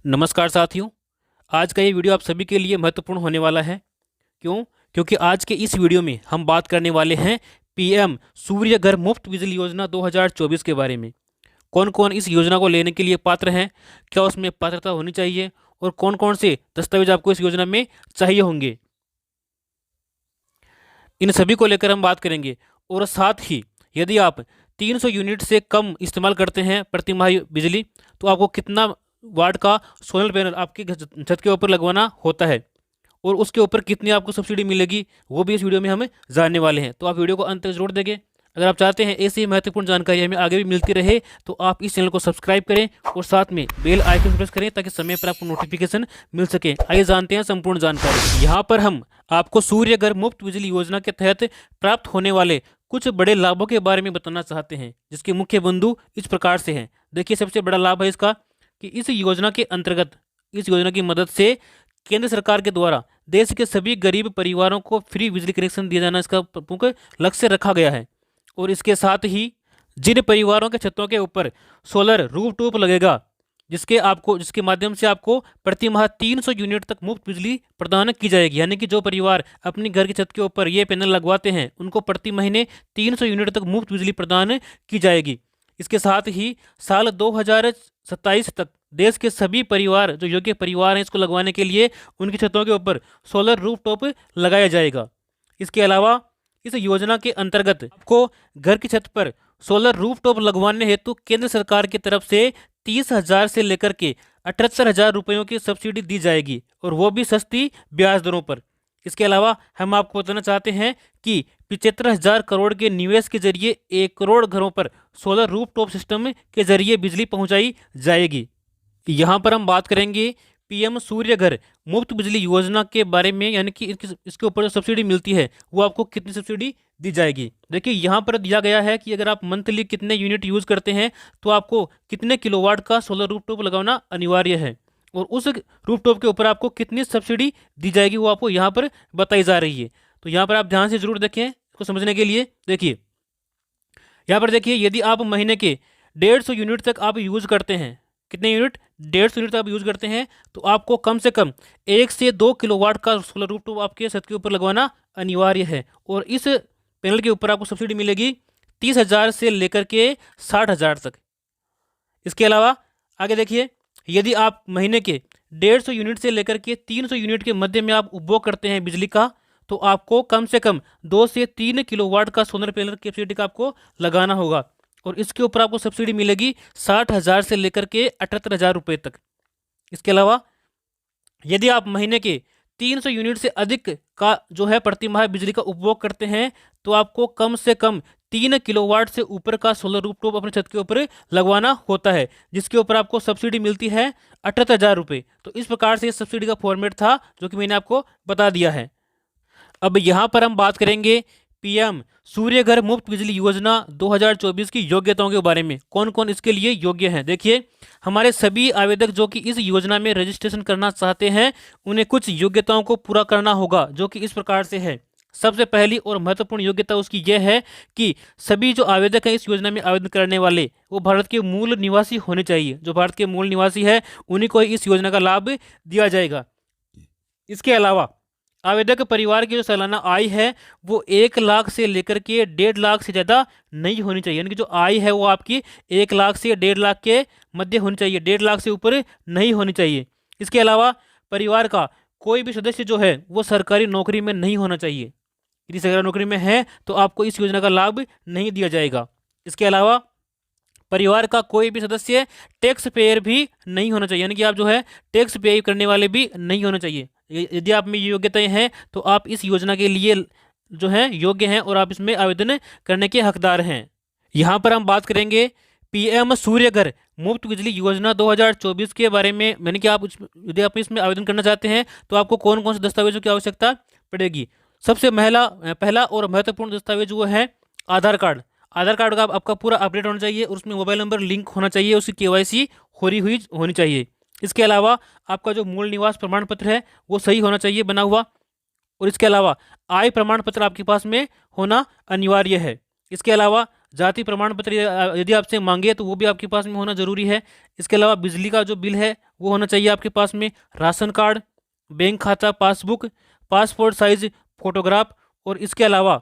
नमस्कार साथियों। आज का ये वीडियो आप सभी के लिए महत्वपूर्ण होने वाला है। क्यों? क्योंकि आज के इस वीडियो में हम बात करने वाले हैं पीएम सूर्य घर मुफ्त बिजली योजना 2024 के बारे में। कौन कौन इस योजना को लेने के लिए पात्र हैं, क्या उसमें पात्रता होनी चाहिए और कौन कौन से दस्तावेज आपको इस योजना में चाहिए होंगे, इन सभी को लेकर हम बात करेंगे। और साथ ही यदि आप 300 यूनिट से कम इस्तेमाल करते हैं प्रति माह बिजली, तो आपको कितना वाट का सोलर पैनल आपके छत के ऊपर लगवाना होता है और उसके ऊपर कितनी आपको सब्सिडी मिलेगी, वो भी इस वीडियो में हम जानने वाले हैं। तो आप वीडियो को अंत तक जरूर देखें। अगर आप चाहते हैं ऐसी महत्वपूर्ण जानकारी हमें आगे भी मिलती रहे, तो आप इस चैनल को सब्सक्राइब करें और साथ में बेल आइकन प्रेस करें ताकि समय पर आपको नोटिफिकेशन मिल सके। आइए जानते हैं संपूर्ण जानकारी। यहाँ पर हम आपको सूर्य घर मुफ्त बिजली योजना के तहत प्राप्त होने वाले कुछ बड़े लाभों के बारे में बताना चाहते हैं, जिसके मुख्य बिंदु इस प्रकार से हैं। देखिए, सबसे बड़ा लाभ है इसका कि इस योजना के अंतर्गत, इस योजना की मदद से केंद्र सरकार के द्वारा देश के सभी गरीब परिवारों को फ्री बिजली कनेक्शन दिया जाना इसका प्रमुख लक्ष्य रखा गया है। और इसके साथ ही जिन परिवारों के छतों के ऊपर सोलर रूफटॉप लगेगा, जिसके माध्यम से आपको प्रति माह 300 यूनिट तक मुफ्त बिजली प्रदान की जाएगी। यानी कि जो परिवार अपने घर की छत के ऊपर ये पैनल लगवाते हैं, उनको प्रति महीने 300 यूनिट तक मुफ्त बिजली प्रदान की जाएगी। इसके साथ ही साल 2027 तक देश के सभी परिवार जो योग्य परिवार हैं, इसको लगवाने के लिए उनकी छतों के ऊपर सोलर रूफटॉप लगाया जाएगा। इसके अलावा इस योजना के अंतर्गत आपको घर की छत पर सोलर रूफटॉप लगवाने हेतु केंद्र सरकार की तरफ से 30,000 से लेकर के 78,000 रुपयों की सब्सिडी दी जाएगी, और वो भी सस्ती ब्याज दरों पर। इसके अलावा हम आपको बताना चाहते हैं कि 75,000 करोड़ के निवेश के जरिए 1 करोड़ घरों पर सोलर रूफटॉप सिस्टम के जरिए बिजली पहुंचाई जाएगी। यहाँ पर हम बात करेंगे पीएम सूर्य घर मुफ्त बिजली योजना के बारे में, यानी कि इसके ऊपर जो सब्सिडी मिलती है वो आपको कितनी सब्सिडी दी जाएगी। देखिए, यहाँ पर दिया गया है कि अगर आप मंथली कितने यूनिट यूज़ करते हैं तो आपको कितने किलोवाट का सोलर रूफटॉप लगाना अनिवार्य है, और उस रूफटॉप के ऊपर आपको कितनी सब्सिडी दी जाएगी वो आपको यहाँ पर बताई जा रही है। तो यहाँ पर आप ध्यान से जरूर देखें इसको समझने के लिए। देखिए, यहाँ पर देखिए, यदि आप महीने के 150 यूनिट तक आप यूज़ करते हैं, कितने यूनिट? 150 यूनिट तक आप यूज़ करते हैं, तो आपको कम से कम 1 से 2 किलोवाट का सोलर रूफटॉप आपके छत के ऊपर लगवाना अनिवार्य है। और इस पैनल के ऊपर आपको सब्सिडी मिलेगी 30,000 से लेकर के 60,000 तक। इसके अलावा आगे देखिए, यदि आप महीने के 150 यूनिट से लेकर के 300 यूनिट के मध्य में आप उपभोग करते हैं बिजली का, तो आपको कम से कम 2 से 3 किलोवाट का सोलर पैनल कैपेसिटी का आपको लगाना होगा, और इसके ऊपर आपको सब्सिडी मिलेगी 60,000 से लेकर के 78,000 रुपये तक। इसके अलावा यदि आप महीने के 300 यूनिट से अधिक का जो है प्रति माह बिजली का उपभोग करते हैं, तो आपको कम से कम 3 किलोवाट से ऊपर का सोलर रूफटॉप अपने छत के ऊपर लगवाना होता है, जिसके ऊपर आपको सब्सिडी मिलती है 78,000 रुपये। तो इस प्रकार से इस सब्सिडी का फॉर्मेट था जो कि मैंने आपको बता दिया है। अब यहाँ पर हम बात करेंगे पीएम सूर्य घर मुफ्त बिजली योजना 2024 की योग्यताओं के बारे में। कौन कौन इसके लिए योग्य हैं? देखिए, हमारे सभी आवेदक जो कि इस योजना में रजिस्ट्रेशन करना चाहते हैं, उन्हें कुछ योग्यताओं को पूरा करना होगा, जो कि इस प्रकार से है। सबसे पहली और महत्वपूर्ण योग्यता उसकी यह है कि सभी जो आवेदक हैं इस योजना में आवेदन करने वाले, वो भारत के मूल निवासी होने चाहिए। जो भारत के मूल निवासी है उन्हीं को इस योजना का लाभ दिया जाएगा। इसके अलावा आवेदक परिवार की जो सालाना आय है वो 1 लाख से लेकर के 1.5 लाख से ज़्यादा नहीं होनी चाहिए। यानी कि जो आय है वो आपकी 1 लाख से 1.5 लाख के मध्य होनी चाहिए, 1.5 लाख से ऊपर नहीं होनी चाहिए। इसके अलावा परिवार का कोई भी सदस्य जो है वो सरकारी नौकरी में नहीं होना चाहिए। यदि सरकारी नौकरी में है तो आपको इस योजना का लाभ नहीं दिया जाएगा। इसके अलावा परिवार का कोई भी सदस्य टैक्स पेयर भी नहीं होना चाहिए, यानी कि आप जो है टैक्स पे करने वाले भी नहीं होना चाहिए। यदि आप में ये योग्यताएं हैं तो आप इस योजना के लिए जो है योग्य हैं और आप इसमें आवेदन करने के हकदार हैं। यहाँ पर हम बात करेंगे पीएम सूर्य घर मुफ्त बिजली योजना 2024 के बारे में। मैंने कि आप यदि आप इसमें आवेदन करना चाहते हैं तो आपको कौन कौन से दस्तावेजों की आवश्यकता पड़ेगी। सबसे पहला और महत्वपूर्ण दस्तावेज वो है आधार कार्ड। आधार कार्ड का आपका पूरा अपडेट होना चाहिए और उसमें मोबाइल नंबर लिंक होना चाहिए, उसकी केवाईसी हुई होनी चाहिए। इसके अलावा आपका जो मूल निवास प्रमाण पत्र है वो सही होना चाहिए बना हुआ, और इसके अलावा आय प्रमाण पत्र आपके पास में होना अनिवार्य है। इसके अलावा जाति प्रमाण पत्र यदि आपसे मांगे तो वो भी आपके पास में होना जरूरी है। इसके अलावा बिजली का जो बिल है वो होना चाहिए आपके पास में, राशन कार्ड, बैंक खाता पासबुक, पासपोर्ट साइज फोटोग्राफ, और इसके अलावा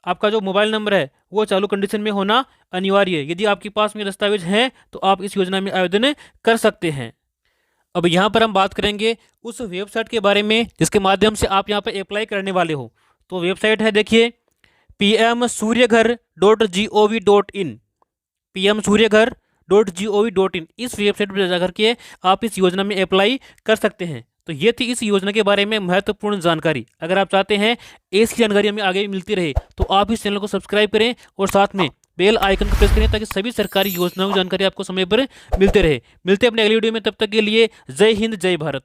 आपका जो मोबाइल नंबर है वो चालू कंडीशन में होना अनिवार्य है। यदि आपके पास में दस्तावेज हैं तो आप इस योजना में आवेदन कर सकते हैं। अब यहाँ पर हम बात करेंगे उस वेबसाइट के बारे में जिसके माध्यम से आप यहाँ पर अप्लाई करने वाले हो। तो वेबसाइट है, देखिए, pmsuryaghar.gov.in, pmsuryaghar.gov.in। इस वेबसाइट पर जाकर के आप इस योजना में अप्लाई कर सकते हैं। तो ये थी इस योजना के बारे में महत्वपूर्ण जानकारी। अगर आप चाहते हैं ऐसी जानकारी हमें आगे मिलती रहे तो आप इस चैनल को सब्सक्राइब करें और साथ में बेल आइकन को प्रेस करें ताकि सभी सरकारी योजनाओं की जानकारी आपको समय पर मिलते रहे। मिलते हैं अपने अगली वीडियो में, तब तक के लिए जय हिंद जय भारत।